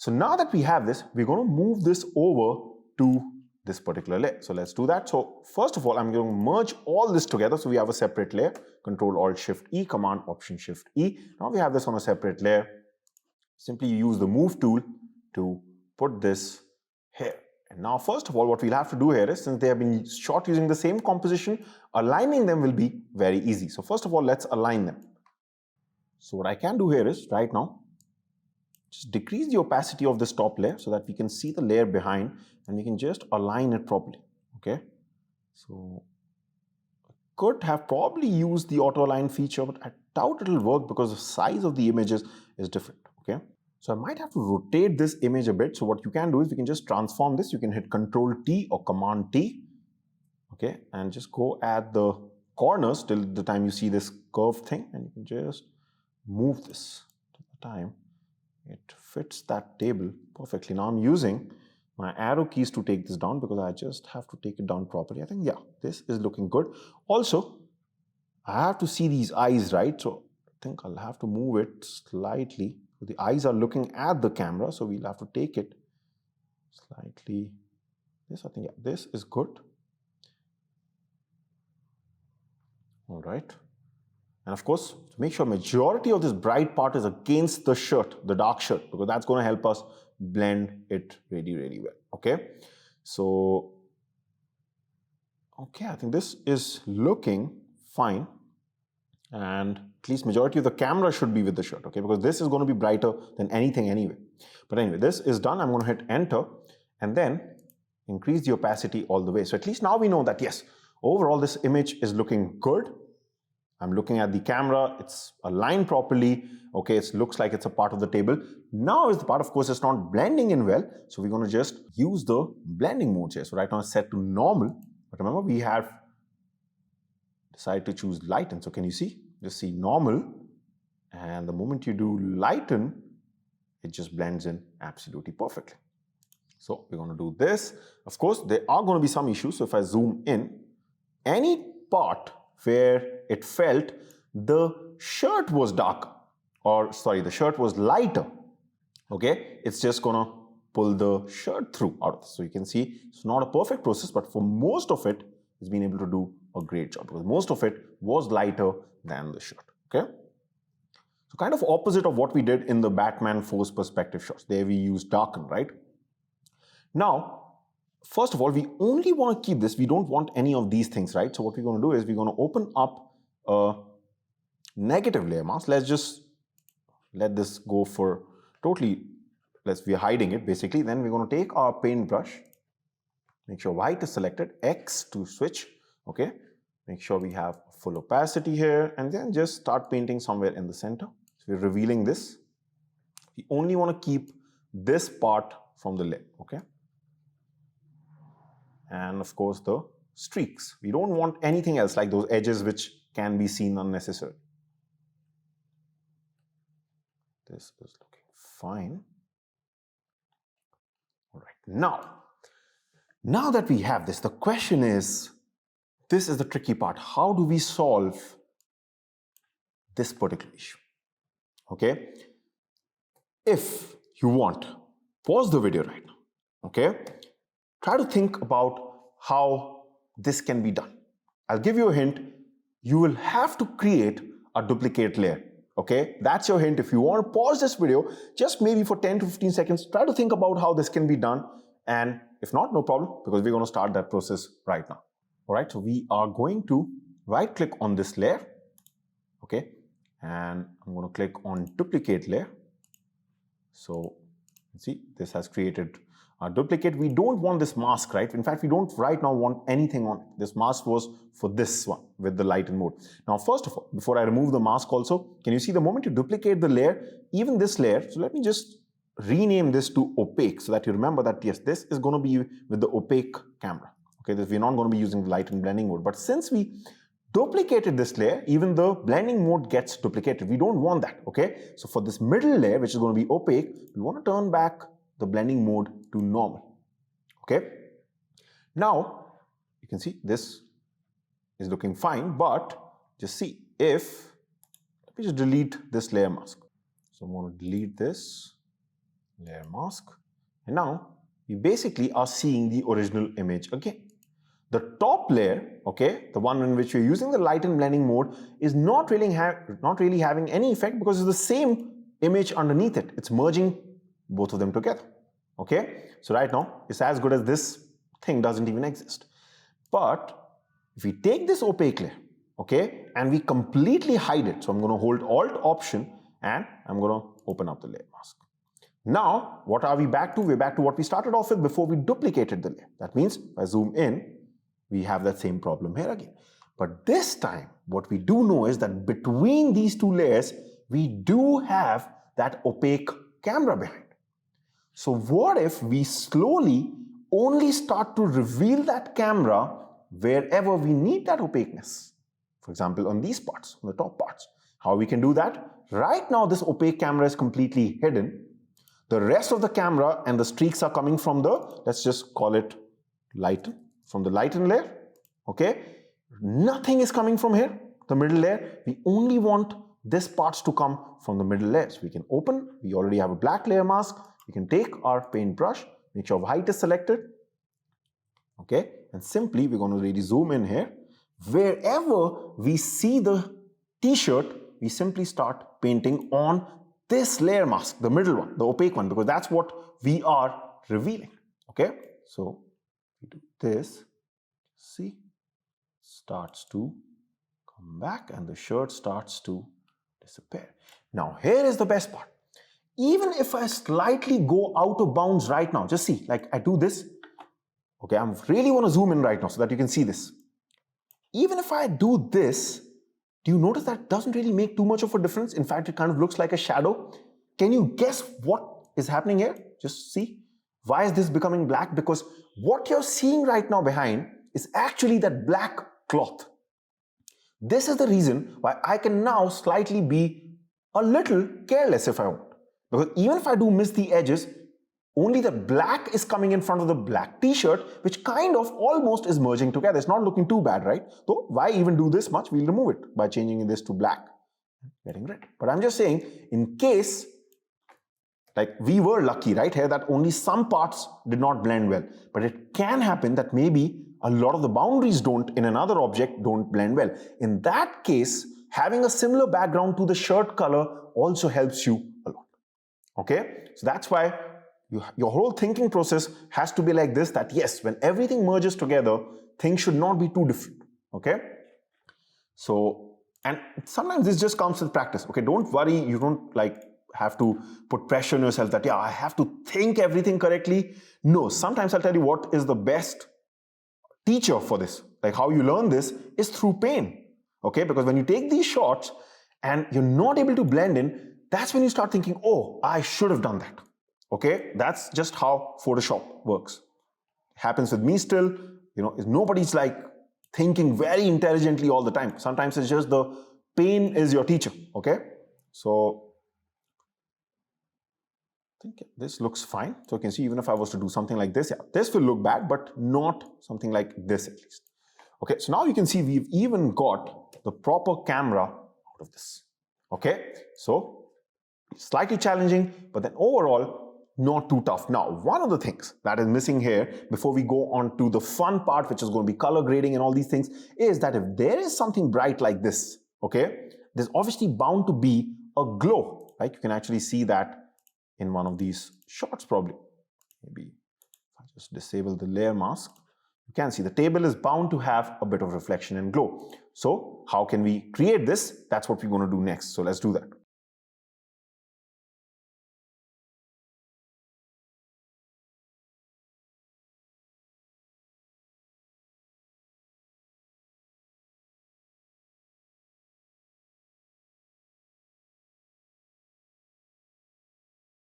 So now that we have this, we're going to move this over to this particular layer. So let's do that. So first of all, I'm going to merge all this together. So we have a separate layer, Control Alt Shift E, Command Option Shift E. Now we have this on a separate layer. Simply use the move tool to put this here. And now first of all, what we'll have to do here is, since they have been shot using the same composition, aligning them will be very easy. So first of all, let's align them. So what I can do here is, right now, just decrease the opacity of this top layer so that we can see the layer behind and we can just align it properly. Okay, so I could have probably used the auto align feature, but I doubt it'll work because the size of the images is different. Okay, so I might have to rotate this image a bit. So what you can do is we can just transform this. You can hit Control T or Command T. Okay, and just go at the corners till the time you see this curved thing, and you can just move this to the time it fits that table perfectly. Now I'm using my arrow keys to take this down because I just have to take it down properly. I think, yeah, this is looking good. Also, I have to see these eyes, right? So I think I'll have to move it slightly. So the eyes are looking at the camera, so we'll have to take it slightly. This, I think, yeah, this is good. All right. And of course, to make sure majority of this bright part is against the shirt, the dark shirt, because that's going to help us blend it really, really well. Okay. So, okay, I think this is looking fine. And at least majority of the camera should be with the shirt, okay, because this is going to be brighter than anything anyway. But anyway, this is done. I'm going to hit enter and then increase the opacity all the way. So at least now we know that, yes, overall this image is looking good. I'm looking at the camera, it's aligned properly. Okay, it looks like it's a part of the table. Now is the part, of course, it's not blending in well. So we're going to just use the blending mode here. So right now it's set to normal. But remember, we have decided to choose lighten. So can you see? Just see normal. And the moment you do lighten, it just blends in absolutely perfectly. So we're going to do this. Of course, there are going to be some issues. So if I zoom in, any part where it felt the shirt was darker, or sorry, the shirt was lighter, okay, it's just gonna pull the shirt through out of this. So you can see it's not a perfect process, but for most of it, it's been able to do a great job because most of it was lighter than the shirt. Okay, so kind of opposite of what we did in the Batman Force perspective shots. There we used darken, right? Now, first of all, we only want to keep this. We don't want any of these things, right? So what we're going to do is we're going to open up a negative layer mask. Let's just let this go for totally, we're hiding it basically. Then we're going to take our paintbrush, make sure white is selected, X to switch, okay? Make sure we have full opacity here and then just start painting somewhere in the center. So we're revealing this. We only want to keep this part from the layer, okay? And of course the streaks. We don't want anything else like those edges which can be seen unnecessarily. This is looking fine. All right, now that we have this, the question is, this is the tricky part. How do we solve this particular issue? Okay, if you want, pause the video right now, okay? Try to think about how this can be done. I'll give you a hint. You will have to create a duplicate layer, okay? That's your hint. If you want to pause this video, just maybe for 10 to 15 seconds, try to think about how this can be done. And if not, no problem, because we're going to start that process right now. All right, so we are going to right click on this layer, okay? And I'm going to click on duplicate layer. So see, this has created a duplicate. We don't want this mask, right? In fact, we don't right now want anything on it. This mask was for this one with the lighten mode. Now, first of all, before I remove the mask also, can you see the moment you duplicate the layer, even this layer, so let me just rename this to opaque so that you remember that, yes, this is going to be with the opaque camera. Okay, we're not going to be using the lighten blending mode. But since we duplicated this layer, even the blending mode gets duplicated. We don't want that, okay? So for this middle layer, which is going to be opaque, we want to turn back the blending mode to normal, okay? Now, you can see this is looking fine, but just see if, let me just delete this layer mask. So I'm going to delete this. layer mask. And now we basically are seeing the original image again. The top layer, okay, the one in which we're using the light and blending mode, is not really having any effect because it's the same image underneath it. It's merging both of them together. Okay, so right now it's as good as this thing doesn't even exist. But if we take this opaque layer, okay, and we completely hide it, so I'm going to hold Alt Option and I'm going to open up the layer mask. Now, what are we back to? We're back to what we started off with before we duplicated the layer. That means if I zoom in, we have that same problem here again. But this time, what we do know is that between these two layers, we do have that opaque camera behind. So what if we slowly only start to reveal that camera wherever we need that opaqueness? For example, on these parts, on the top parts. How we can do that? Right now, this opaque camera is completely hidden. The rest of the camera and the streaks are coming from the, let's just call it lighten, from the lighten layer, okay? Nothing is coming from here, the middle layer. We only want this parts to come from the middle layers. We can open, we already have a black layer mask. We can take our paintbrush, make sure white is selected, okay? And simply, we're going to really zoom in here. Wherever we see the t-shirt, we simply start painting on this layer mask, the middle one, the opaque one, because that's what we are revealing, okay? So, we do this, see, starts to come back and the shirt starts to disappear. Now, here is the best part. Even if I slightly go out of bounds right now, just see, like I do this, okay, I really want to zoom in right now so that you can see this. Even if I do this, do you notice that doesn't really make too much of a difference? In fact, it kind of looks like a shadow. Can you guess what is happening here? Just see. Why is this becoming black? Because what you're seeing right now behind is actually that black cloth. This is the reason why I can now slightly be a little careless if I want. Because even if I do miss the edges, only the black is coming in front of the black t-shirt, which kind of almost is merging together. It's not looking too bad, right? So why even do this much? We'll remove it by changing this to black, getting red. But I'm just saying, in case, like we were lucky, right here, that only some parts did not blend well. But it can happen that maybe a lot of the boundaries in another object don't blend well. In that case, having a similar background to the shirt color also helps you a lot. Okay? So that's why your whole thinking process has to be like this, that yes, when everything merges together, things should not be too different, okay? So, and sometimes this just comes with practice, okay? Don't worry, you don't like have to put pressure on yourself that, yeah, I have to think everything correctly. No, sometimes I'll tell you what is the best teacher for this, like how you learn this is through pain, okay? Because when you take these shots and you're not able to blend in, that's when you start thinking, oh, I should have done that. Okay, that's just how Photoshop works. It happens with me still, you know, nobody's like thinking very intelligently all the time. Sometimes it's just the pain is your teacher, okay? So, I think this looks fine. So you can see even if I was to do something like this, yeah, this will look bad, but not something like this at least. Okay, so now you can see we've even got the proper camera out of this. Okay, so slightly challenging, but then overall, not too tough. Now, one of the things that is missing here before we go on to the fun part, which is going to be color grading and all these things, is that if there is something bright like this, okay, there's obviously bound to be a glow, right? You can actually see that in one of these shots probably. Maybe if I just disable the layer mask, you can see the table is bound to have a bit of reflection and glow. So how can we create this? That's what we're going to do next. So let's do that.